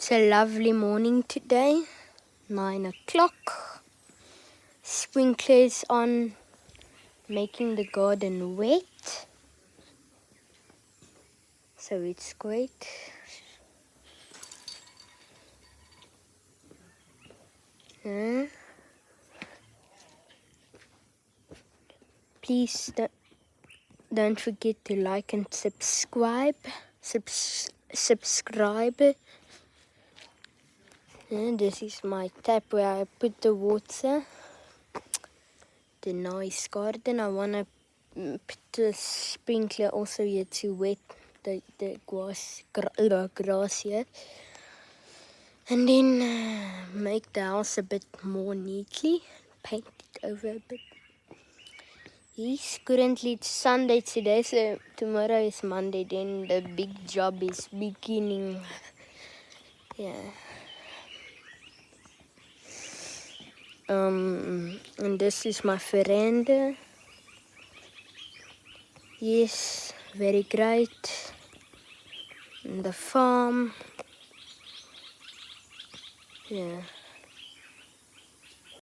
It's a lovely morning today, 9 o'clock. Sprinklers on, making the garden wet. So it's great. Please don't forget to like and subscribe. Subscribe. This is my tap where I put the water. The nice garden. I want to put the sprinkler also here to wet the grass here. And then make the house a bit more neatly. Paint it over a bit. Yes, currently it's Sunday today, so tomorrow is Monday. Then the big job is beginning. Yeah. And this is my veranda. Yes, very great. And the farm. Yeah.